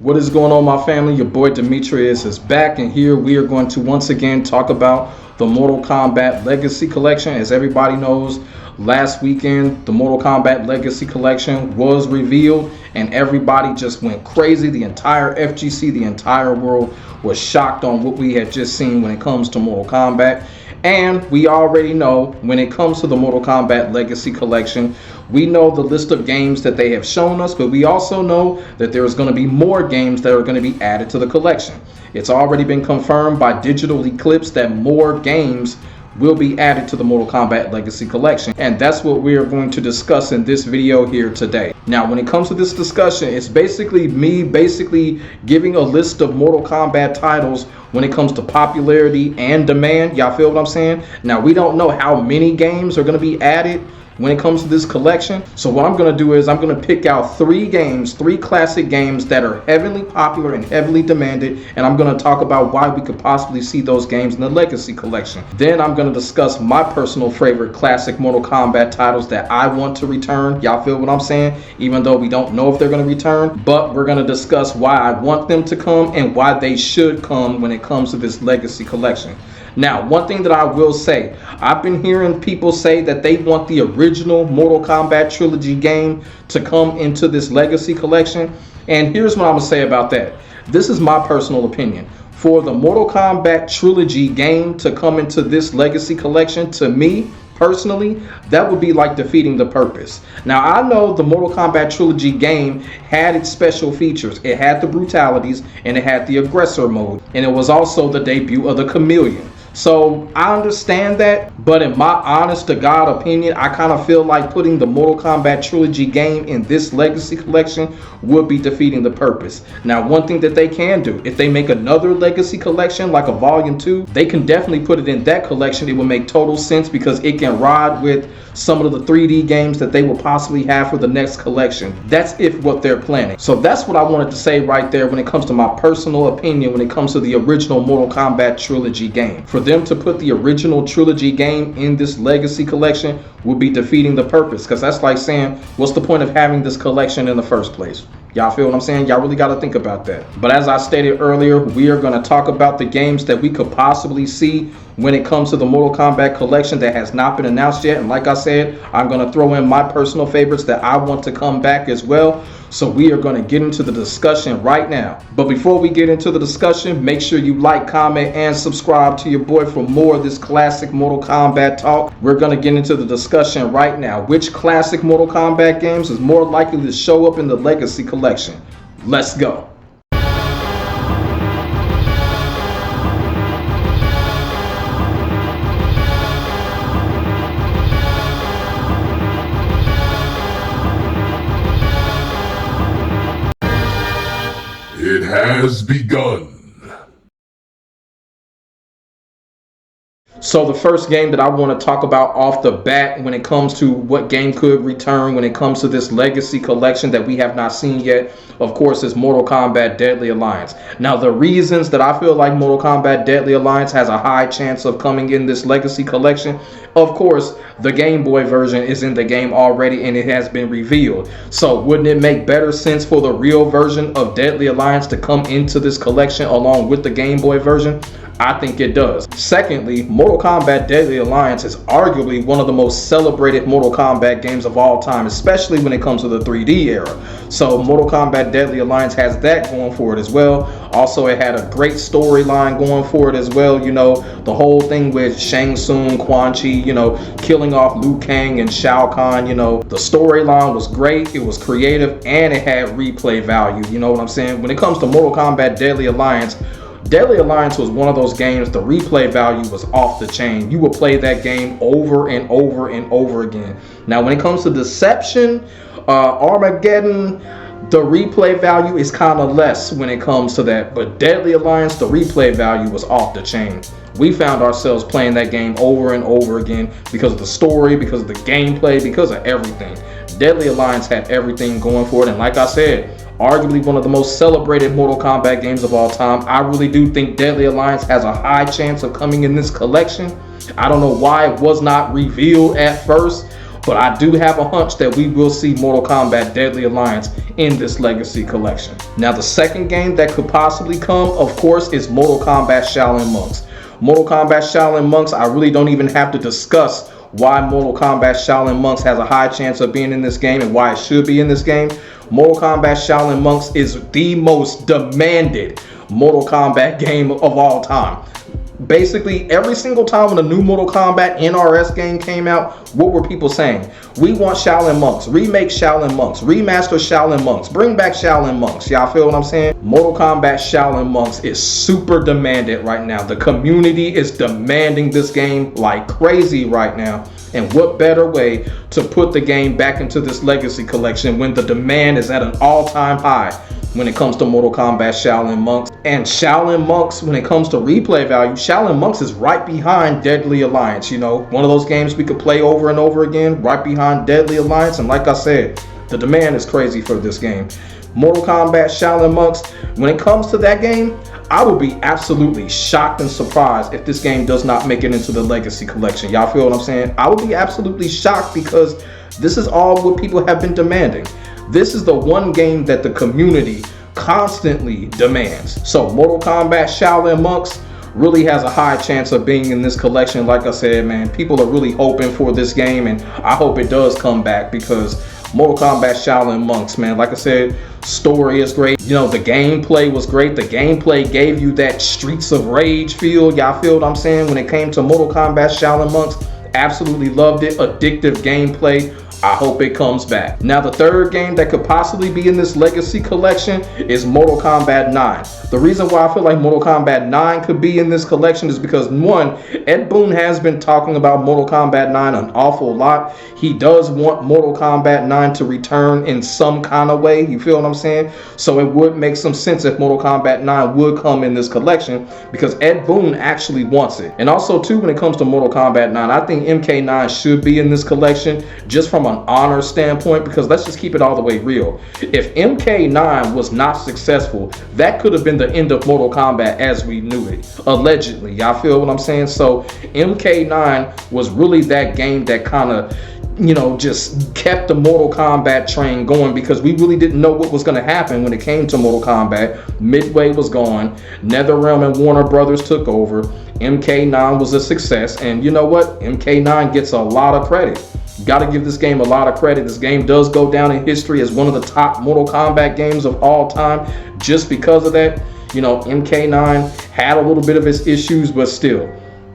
What is going on, my family? Your boy Demetrius is back, and here we are going to once again talk about the Mortal Kombat Legacy Collection. As everybody knows, last weekend the Mortal Kombat Legacy Collection was revealed and everybody just went crazy. The entire FGC, the entire world was shocked on what we had just seen when it comes to Mortal Kombat. And we already know when it comes to the Mortal Kombat Legacy Collection, we know the list of games that they have shown us, but we also know that there's going to be more games that are going to be added to the collection. It's already been confirmed by Digital Eclipse that more games will be added to the Mortal Kombat Legacy Collection, and that's what we are going to discuss in this video here today. Now, when it comes to this discussion, it's basically me giving a list of Mortal Kombat titles when it comes to popularity and demand. Y'all feel what I'm saying? Now, we don't know how many games are going to be added when it comes to this collection. So what I'm going to do is I'm going to pick out three classic games that are heavily popular and heavily demanded, and I'm going to talk about why we could possibly see those games in the Legacy Collection. Then I'm going to discuss my personal favorite classic Mortal Kombat titles that I want to return. Y'all feel what I'm saying? Even though we don't know if they're going to return, but we're going to discuss why I want them to come and why they should come when it comes to this Legacy Collection. Now, one thing that I will say, I've been hearing people say that they want the original Mortal Kombat trilogy game to come into this Legacy Collection. And here's what I'm going to say about that. This is my personal opinion. For the Mortal Kombat trilogy game to come into this Legacy Collection, to me, personally, that would be like defeating the purpose. Now, I know the Mortal Kombat trilogy game had its special features. It had the brutalities and it had the aggressor mode. And it was also the debut of the chameleon. So I understand that, but in my honest to God opinion, I kind of feel like putting the Mortal Kombat trilogy game in this Legacy Collection would be defeating the purpose. Now, one thing that they can do, if they make another Legacy Collection like a Volume 2, they can definitely put it in that collection. It will make total sense because it can ride with some of the 3D games that they will possibly have for the next collection. That's if what they're planning. So that's what I wanted to say right there when it comes to my personal opinion when it comes to the original Mortal Kombat trilogy game. For them to put the original trilogy game in this Legacy Collection would be defeating the purpose, because that's like saying, what's the point of having this collection in the first place? Y'all feel what I'm saying? Y'all really got to think about that. But as I stated earlier, we are going to talk about the games that we could possibly see when it comes to the Mortal Kombat collection that has not been announced yet. And like I said, I'm going to throw in my personal favorites that I want to come back as well. So we are going to get into the discussion right now. But before we get into the discussion, make sure you like, comment, and subscribe to your boy for more of this classic Mortal Kombat talk. We're going to get into the discussion right now. Which classic Mortal Kombat games is more likely to show up in the Legacy Collection? Let's go. It has begun. So the first game that I want to talk about off the bat when it comes to what game could return when it comes to this Legacy Collection that we have not seen yet, of course, is Mortal Kombat Deadly Alliance. Now, the reasons that I feel like Mortal Kombat Deadly Alliance has a high chance of coming in this Legacy Collection, of course, the Game Boy version is in the game already and it has been revealed. So wouldn't it make better sense for the real version of Deadly Alliance to come into this collection along with the Game Boy version? I think it does. Secondly, Mortal Kombat Deadly Alliance is arguably one of the most celebrated Mortal Kombat games of all time, especially when it comes to the 3D era. So Mortal Kombat Deadly Alliance has that going for it as well. Also, it had a great storyline going for it as well. You know, the whole thing with Shang Tsung, Quan Chi, you know, killing off Liu Kang and Shao Kahn, you know, the storyline was great, it was creative, and it had replay value. You know what I'm saying? When it comes to Mortal Kombat Deadly Alliance was one of those games, the replay value was off the chain. You would play that game over and over and over again. Now, when it comes to Deception, Armageddon, the replay value is kind of less when it comes to that. But Deadly Alliance, the replay value was off the chain. We found ourselves playing that game over and over again because of the story, because of the gameplay, because of everything. Deadly Alliance had everything going for it. And like I said, arguably one of the most celebrated Mortal Kombat games of all time. I really do think Deadly Alliance has a high chance of coming in this collection. I don't know why it was not revealed at first, But I do have a hunch that we will see Mortal Kombat Deadly Alliance in this Legacy Collection. Now, the second game that could possibly come, of course, is Mortal Kombat Shaolin Monks. Mortal Kombat Shaolin Monks, I really don't even have to discuss why Mortal Kombat Shaolin Monks has a high chance of being in this game and why it should be in this game. Mortal Kombat Shaolin Monks is the most demanded Mortal Kombat game of all time. Basically, every single time when a new Mortal Kombat NRS game came out, what were people saying? We want Shaolin Monks, remake Shaolin Monks, remaster Shaolin Monks, bring back Shaolin Monks. Y'all feel what I'm saying? Mortal Kombat Shaolin Monks is super demanded right now. The community is demanding this game like crazy right now. And what better way to put the game back into this Legacy Collection when the demand is at an all-time high when it comes to Mortal Kombat Shaolin Monks. And Shaolin Monks, when it comes to replay value, Shaolin Monks is right behind Deadly Alliance. You know, one of those games we could play over and over again, right behind Deadly Alliance. And like I said, the demand is crazy for this game. Mortal Kombat Shaolin Monks, when it comes to that game, I would be absolutely shocked and surprised if this game does not make it into the Legacy Collection. Y'all feel what I'm saying? I would be absolutely shocked because this is all what people have been demanding. This is the one game that the community constantly demands. So Mortal Kombat Shaolin Monks really has a high chance of being in this collection. Like I said, man, people are really hoping for this game, and I hope it does come back because Mortal Kombat Shaolin Monks, man, like I said, story is great. You know, the gameplay was great. The gameplay gave you that Streets of Rage feel. Y'all feel what I'm saying? When it came to Mortal Kombat Shaolin Monks, absolutely loved it. Addictive gameplay. I hope it comes back. Now, the third game that could possibly be in this Legacy Collection is Mortal Kombat 9. The reason why I feel like Mortal Kombat 9 could be in this collection is because, one, Ed Boon has been talking about Mortal Kombat 9 an awful lot. He does want Mortal Kombat 9 to return in some kind of way. You feel what I'm saying? So it would make some sense if Mortal Kombat 9 would come in this collection because Ed Boon actually wants it. And also, too, when it comes to Mortal Kombat 9, I think MK9 should be in this collection just from an honor standpoint, because let's just keep it all the way real. If MK9 was not successful, that could have been the end of Mortal Kombat as we knew it, allegedly. Y'all feel what I'm saying? So MK9 was really that game that kind of, you know, just kept the Mortal Kombat train going because we really didn't know what was going to happen when it came to Mortal Kombat. Midway was gone. NetherRealm and Warner Brothers took over. MK9 was a success, and you know what? MK9 gets a lot of credit. Got to give this game a lot of credit. This game does go down in history as one of the top Mortal Kombat games of all time. Just because of that, you know, MK9 had a little bit of its issues, but still,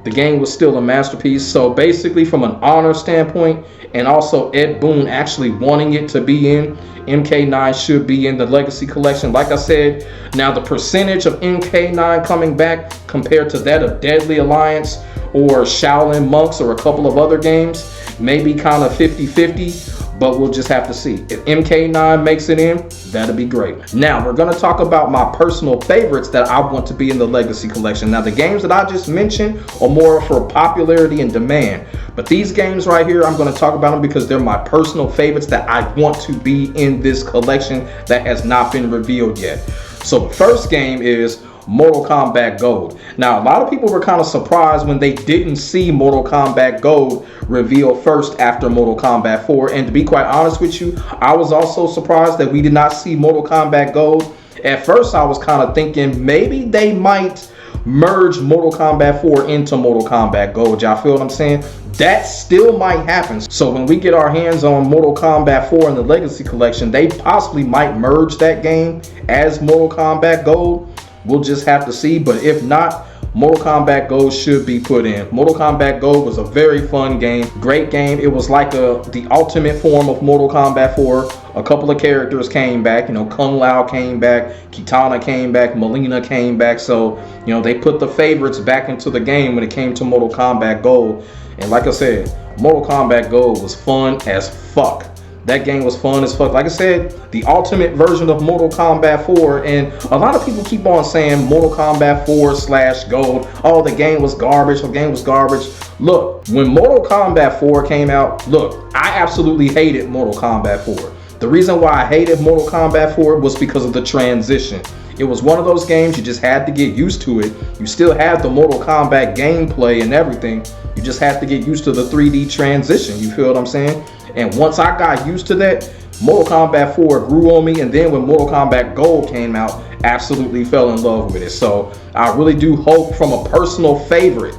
the game was still a masterpiece. So basically, from an honor standpoint, and also Ed Boon actually wanting it to be in, MK9 should be in the Legacy Collection. Like I said, now the percentage of MK9 coming back compared to that of Deadly Alliance or Shaolin Monks or a couple of other games, maybe kind of 50-50, but we'll just have to see. If MK9 makes it in, that'd be great. Now, we're going to talk about my personal favorites that I want to be in the Legacy Collection. Now, the games that I just mentioned are more for popularity and demand, but these games right here, I'm going to talk about them because they're my personal favorites that I want to be in this collection that has not been revealed yet. So the first game is Mortal Kombat Gold. Now, a lot of people were kind of surprised when they didn't see Mortal Kombat Gold reveal first after Mortal Kombat 4. And to be quite honest with you, I was also surprised that we did not see Mortal Kombat Gold. At first, I was kind of thinking maybe they might merge Mortal Kombat 4 into Mortal Kombat Gold. Y'all feel what I'm saying? That still might happen. So when we get our hands on Mortal Kombat 4 in the Legacy Collection, they possibly might merge that game as Mortal Kombat Gold. We'll just have to see, but if not, Mortal Kombat Gold should be put in. Mortal Kombat Gold was a very fun game, great game. It was like the ultimate form of Mortal Kombat 4. A couple of characters came back, you know, Kung Lao came back, Kitana came back, Melina came back. So, you know, they put the favorites back into the game when it came to Mortal Kombat Gold. And like I said, Mortal Kombat Gold was fun as fuck. That game was fun as fuck. Like I said, the ultimate version of Mortal Kombat 4. And a lot of people keep on saying Mortal Kombat 4/Gold. Oh, the game was garbage. The game was garbage. Look, when Mortal Kombat 4 came out, look, I absolutely hated Mortal Kombat 4. The reason why I hated Mortal Kombat 4 was because of the transition. It was one of those games you just had to get used to it. You still had the Mortal Kombat gameplay and everything. You just have to get used to the 3D transition. You feel what I'm saying? And once I got used to that, Mortal Kombat 4 grew on me, and then when Mortal Kombat Gold came out, absolutely fell in love with it. So I really do hope, from a personal favorite,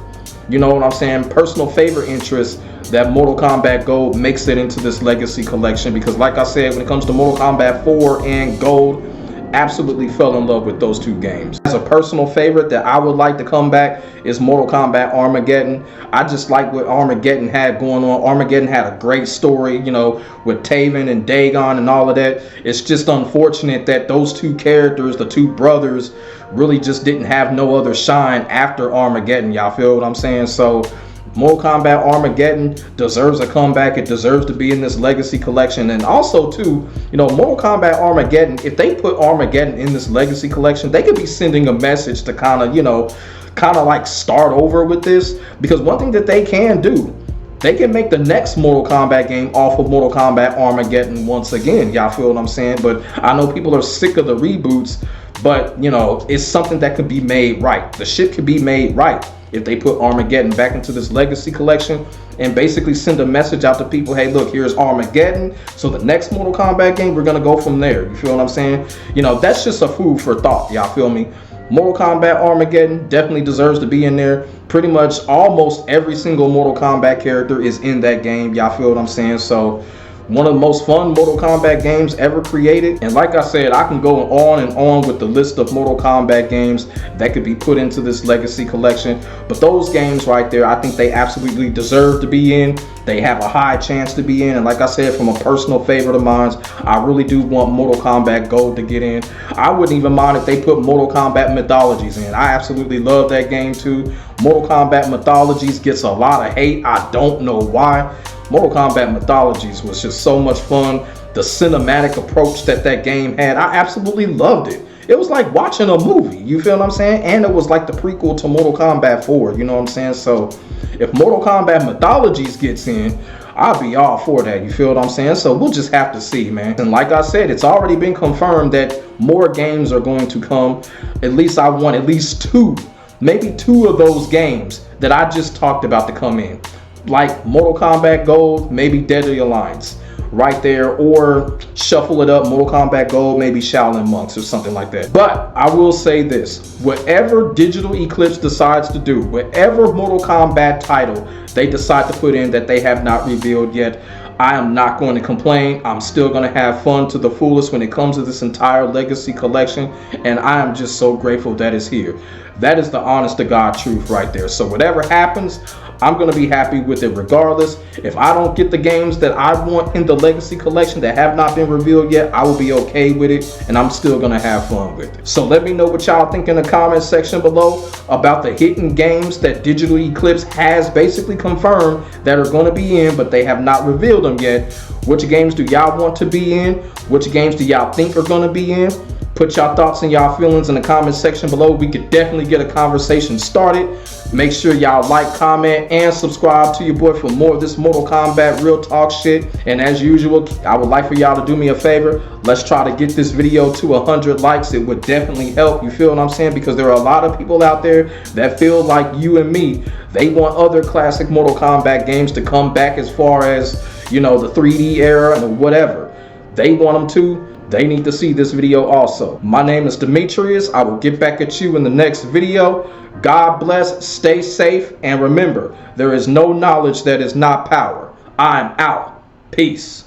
you know what I'm saying, personal favorite interest, that Mortal Kombat Gold makes it into this Legacy Collection, because like I said, when it comes to Mortal Kombat 4 and Gold, absolutely fell in love with those two games. As a personal favorite that I would like to come back is Mortal Kombat Armageddon. I just like what Armageddon had going on. Armageddon had a great story, you know, with Taven and Dagon and all of that. It's just unfortunate that those two characters, the two brothers, really just didn't have no other shine after Armageddon. Y'all feel what I'm saying? So Mortal Kombat Armageddon deserves a comeback. It deserves to be in this Legacy Collection. And also too, you know, Mortal Kombat Armageddon, if they put Armageddon in this Legacy Collection, they could be sending a message to kind of, you know, like start over with this. Because one thing that they can do, they can make the next Mortal Kombat game off of Mortal Kombat Armageddon once again. Y'all feel what I'm saying? But I know people are sick of the reboots, but you know, it's something that could be made right. The shit could be made right if they put Armageddon back into this Legacy Collection and basically send a message out to people, hey, look, here's Armageddon. So the next Mortal Kombat game, we're gonna go from there. You feel what I'm saying? You know, that's just a food for thought. Y'all feel me? Mortal Kombat Armageddon definitely deserves to be in there. Pretty much almost every single Mortal Kombat character is in that game. Y'all feel what I'm saying? So one of the most fun Mortal Kombat games ever created. And like I said, I can go on and on with the list of Mortal Kombat games that could be put into this Legacy Collection. But those games right there, I think they absolutely deserve to be in. They have a high chance to be in. And like I said, from a personal favorite of mine, I really do want Mortal Kombat Gold to get in. I wouldn't even mind if they put Mortal Kombat Mythologies in. I absolutely love that game too. Mortal Kombat Mythologies gets a lot of hate. I don't know why. Mortal Kombat Mythologies was just so much fun. The cinematic approach that that game had, I absolutely loved it. It was like watching a movie, you feel what I'm saying? And it was like the prequel to Mortal Kombat 4, you know what I'm saying? So if Mortal Kombat Mythologies gets in, I'll be all for that, you feel what I'm saying? So we'll just have to see, man. And like I said, it's already been confirmed that more games are going to come. At least I want at least two, maybe two of those games that I just talked about to come in. Like Mortal Kombat Gold, maybe Deadly Alliance right there, or shuffle it up, Mortal Kombat Gold, maybe Shaolin Monks or something like that. But I will say this, whatever Digital Eclipse decides to do, whatever Mortal Kombat title they decide to put in that they have not revealed yet, I am not going to complain. I'm still going to have fun to the fullest when it comes to this entire Legacy Collection, and I am just so grateful that it's here. That is the honest to God truth right there. So whatever happens, I'm going to be happy with it regardless. If I don't get the games that I want in the Legacy Collection that have not been revealed yet, I will be okay with it, and I'm still going to have fun with it. So let me know what y'all think in the comment section below about the hidden games that Digital Eclipse has basically confirmed that are going to be in, but they have not revealed them yet. Which games do y'all want to be in? Which games do y'all think are going to be in? Put y'all thoughts and y'all feelings in the comment section below. We could definitely get a conversation started. Make sure y'all like, comment, and subscribe to your boy for more of this Mortal Kombat real talk shit. And as usual, I would like for y'all to do me a favor. Let's try to get this video to 100 likes. It would definitely help. You feel what I'm saying? Because there are a lot of people out there that feel like you and me. They want other classic Mortal Kombat games to come back, as far as, you know, the 3D era and whatever. They want them to. They need to see this video also. My name is Demetrius. I will get back at you in the next video. God bless, stay safe, and remember, there is no knowledge that is not power. I'm out. Peace.